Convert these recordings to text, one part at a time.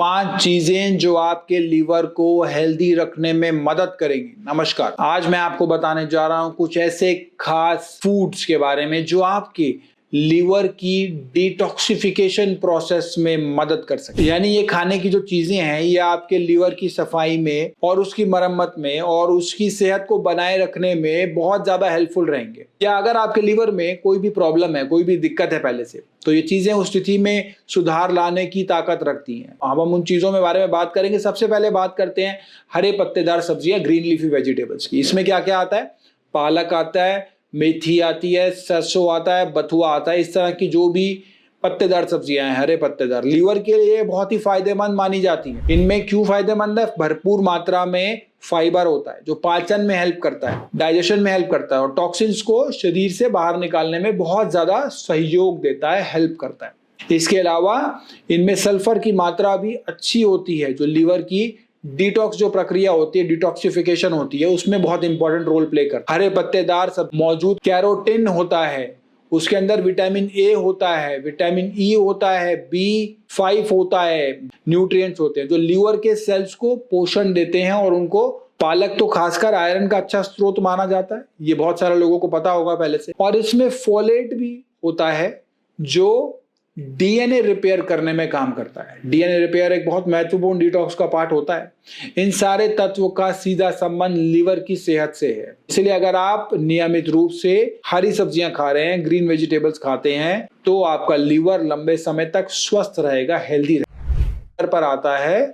5 चीजें जो आपके लीवर को हेल्दी रखने में मदद करेंगी। नमस्कार, आज मैं आपको बताने जा रहा हूं कुछ ऐसे खास फूड्स के बारे में जो आपके लीवर की डिटॉक्सिफिकेशन प्रोसेस में मदद कर सकते हैं। यानी ये खाने की जो चीजें हैं ये आपके लीवर की सफाई में और उसकी मरम्मत में और उसकी सेहत को बनाए रखने में बहुत ज्यादा हेल्पफुल रहेंगे। या अगर आपके लीवर में कोई भी प्रॉब्लम है, कोई भी दिक्कत है पहले से, तो ये चीजें उस स्थिति में सुधार लाने की ताकत रखती हैं। अब हम उन चीजों के बारे में बात करेंगे। सबसे पहले बात करते हैं हरे पत्तेदार सब्जियां, ग्रीन लीफी वेजिटेबल्स की। इसमें क्या क्या आता है? पालक आता है, मेथी आती है, सरसों आता है, बथुआ आता है। इस तरह की जो भी पत्तेदार सब्जियां हैं, हरे पत्तेदार, लीवर के लिए बहुत ही फायदेमंद मानी जाती हैं। इनमें क्यों फायदेमंद है? भरपूर मात्रा में फाइबर होता है जो पाचन में हेल्प करता है, डाइजेशन में हेल्प करता है और टॉक्सिन्स को शरीर से बाहर निकालने में बहुत ज्यादा सहयोग देता है, हेल्प करता है। इसके अलावा इनमें सल्फर की मात्रा भी अच्छी होती है जो लीवर की डिटॉक्स जो प्रक्रिया होती है, डिटॉक्सिफिकेशन होती है, उसमें बहुत इंपॉर्टेंट रोल प्ले करता है। हरे पत्तेदार सब मौजूद कैरोटीन होता है, उसके अंदर विटामिन ए होता है, विटामिन ई होता है, B5 होता है, न्यूट्रिएंट्स होते हैं जो लीवर के सेल्स को पोषण देते हैं और उनको, पालक तो खासकर आयरन का अच्छा स्रोत माना जाता है, ये बहुत सारे लोगों को पता होगा पहले से। और इसमें फोलेट भी होता है जो डीएनए रिपेयर करने में काम करता है। डीएनए रिपेयर एक बहुत महत्वपूर्ण डिटॉक्स का पार्ट होता है। इन सारे तत्वों का सीधा संबंध लीवर की सेहत से है। इसलिए अगर आप नियमित रूप से हरी सब्जियां खा रहे हैं, ग्रीन वेजिटेबल्स खाते हैं, तो आपका लीवर लंबे समय तक स्वस्थ रहेगा, हेल्दी रहेगा। पर आता है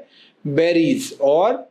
बेरीज और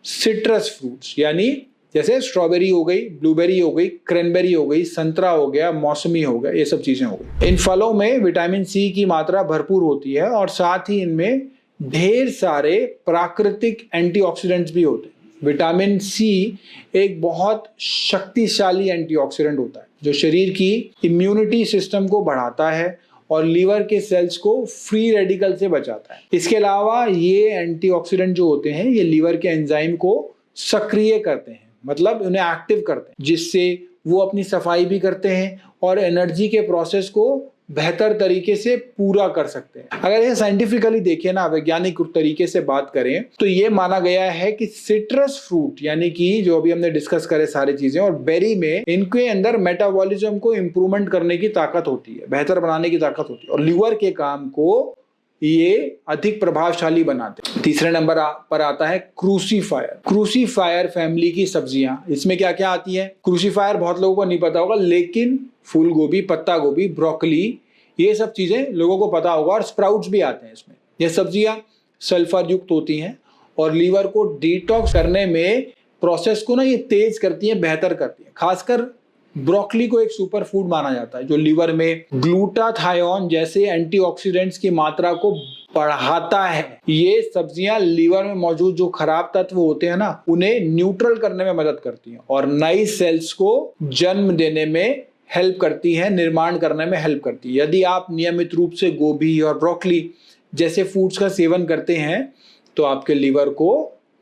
सिट्रस फ्रूट्स, यानी जैसे स्ट्रॉबेरी हो गई, ब्लूबेरी हो गई, क्रैनबेरी हो गई, संतरा हो गया, मौसमी हो गया, ये सब चीजें हो गई। इन फलों में विटामिन सी की मात्रा भरपूर होती है और साथ ही इनमें ढेर सारे प्राकृतिक एंटीऑक्सीडेंट्स भी होते हैं। विटामिन सी एक बहुत शक्तिशाली एंटीऑक्सीडेंट होता है जो शरीर की इम्यूनिटी सिस्टम को बढ़ाता है और लीवर के सेल्स को फ्री रेडिकल से बचाता है। इसके अलावा ये एंटीऑक्सीडेंट जो होते हैं ये लीवर के एंजाइम को सक्रिय करते हैं, मतलब उन्हें एक्टिव करते हैं, जिससे वो अपनी सफाई भी करते हैं और एनर्जी के प्रोसेस को बेहतर तरीके से पूरा कर सकते हैं। अगर ये साइंटिफिकली देखें ना, वैज्ञानिक तरीके से बात करें, तो ये माना गया है कि सिट्रस फ्रूट, यानी कि जो अभी हमने डिस्कस करे सारी चीजें, और बेरी में इनके अंदर मेटाबॉलिज्म को इंप्रूवमेंट करने की ताकत होती है, बेहतर बनाने की ताकत होती है और लीवर के काम को ये अधिक प्रभावशाली बनाते हैं। तीसरे नंबर पर आता है क्रूसीफायर। क्रूसीफायर फैमिली की सब्जियां, इसमें क्या क्या आती है? क्रूसीफायर बहुत लोगों को नहीं पता होगा, लेकिन फूल गोभी, पत्ता गोभी, ब्रोकली, ये सब चीजें लोगों को पता होगा और स्प्राउट्स भी आते हैं इसमें। ये सब्जियां सल्फर युक्त होती हैं और लीवर को डिटॉक्स करने में प्रोसेस को ना ये तेज करती है, बेहतर करती है। खासकर ब्रोकली को एक सुपर फूड माना जाता है जो लीवर में ग्लूटाथायोन जैसे एंटीऑक्सीडेंट्स की मात्रा को बढ़ाता है। ये सब्जियां लीवर में मौजूद जो खराब तत्व होते हैं ना, उन्हें न्यूट्रल करने में मदद करती हैं और नई सेल्स को जन्म देने में हेल्प करती है, निर्माण करने में हेल्प करती है। यदि आप नियमित रूप से गोभी और ब्रोकली जैसे फूड्स का सेवन करते हैं तो आपके लीवर को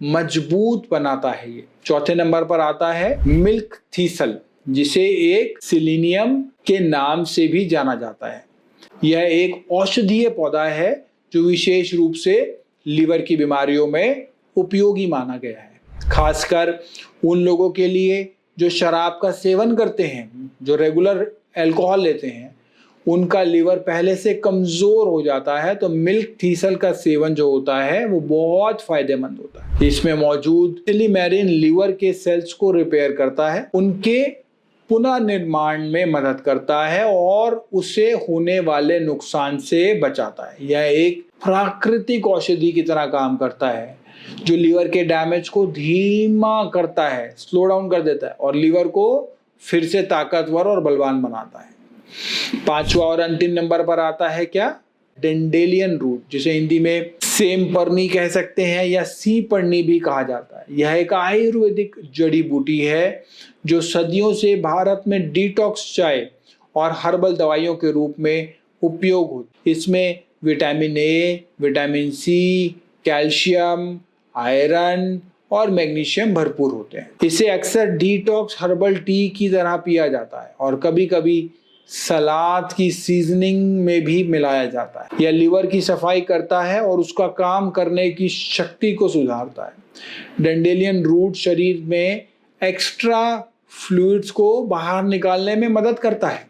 मजबूत बनाता है ये। चौथे नंबर पर आता है मिल्क थीसल, जिसे एक सिलीनियम के नाम से भी जाना जाता है। यह एक औषधीय पौधा है जो विशेष रूप से लीवर की बीमारियों में उपयोगी माना गया है। खासकर उन लोगों के लिए जो शराब का सेवन करते हैं, जो रेगुलर अल्कोहल लेते हैं, उनका लीवर पहले से कमजोर हो जाता है, तो मिल्क थीसल का सेवन जो होता है वो बहुत फायदेमंद होता है। इसमें मौजूद सिलीमेरिन लीवर के सेल्स को रिपेयर करता है, उनके पुनर्निर्माण में मदद करता है और उसे होने वाले नुकसान से बचाता है। यह एक प्राकृतिक औषधि की तरह काम करता है जो लीवर के डैमेज को धीमा करता है, स्लो डाउन कर देता है और लीवर को फिर से ताकतवर और बलवान बनाता है। पांचवा और अंतिम नंबर पर आता है क्या? डेंडेलियन रूट, जिसे हिंदी में सेम पर्नी कह सकते हैं या सी पर्नी भी कहा जाता है। यह एक आयुर्वेदिक जड़ी बूटी है जो सदियों से भारत में डिटॉक्स चाय और हर्बल दवाइयों के रूप में उपयोग होती है। इसमें vitamin A, vitamin C, calcium, iron और मैग्नीशियम भरपूर होते हैं। इसे अक्सर डिटॉक्स हर्बल टी की तरह पिया जाता है और कभी कभी सलाद की सीजनिंग में भी मिलाया जाता है। यह लीवर की सफाई करता है और उसका काम करने की शक्ति को सुधारता है। डैंडेलियन रूट शरीर में एक्स्ट्रा फ्लूइड्स को बाहर निकालने में मदद करता है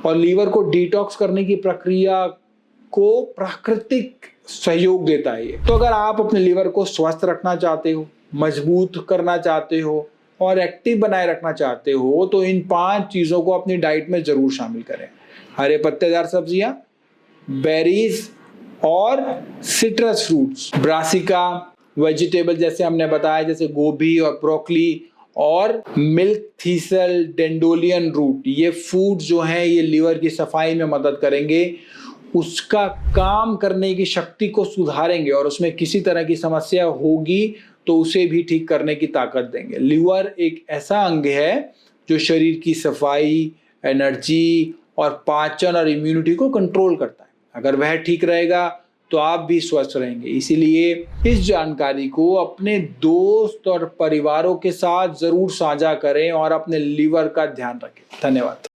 और लीवर को डिटॉक्स करने की प्रक्रिया को प्राकृतिक सहयोग देता है। तो अगर आप अपने लीवर को स्वस्थ रखना चाहते हो, मजबूत करना चाहते हो और एक्टिव बनाए रखना चाहते हो तो इन 5 चीजों को अपनी डाइट में जरूर शामिल करें। हरे पत्तेदार सब्जियां, बेरीज और सिट्रस फ्रूट्स, ब्रासिका वेजिटेबल जैसे हमने बताया, जैसे गोभी और ब्रोकली और मिल्क थीसल, डेंडोलियन रूट, ये फूड जो हैं ये लीवर की सफाई में मदद करेंगे, उसका काम करने की शक्ति को सुधारेंगे और उसमें किसी तरह की समस्या होगी तो उसे भी ठीक करने की ताकत देंगे। लीवर एक ऐसा अंग है जो शरीर की सफाई, एनर्जी और पाचन और इम्यूनिटी को कंट्रोल करता है। अगर वह ठीक रहेगा तो आप भी स्वस्थ रहेंगे। इसीलिए इस जानकारी को अपने दोस्त और परिवारों के साथ जरूर साझा करें और अपने लीवर का ध्यान रखें। धन्यवाद।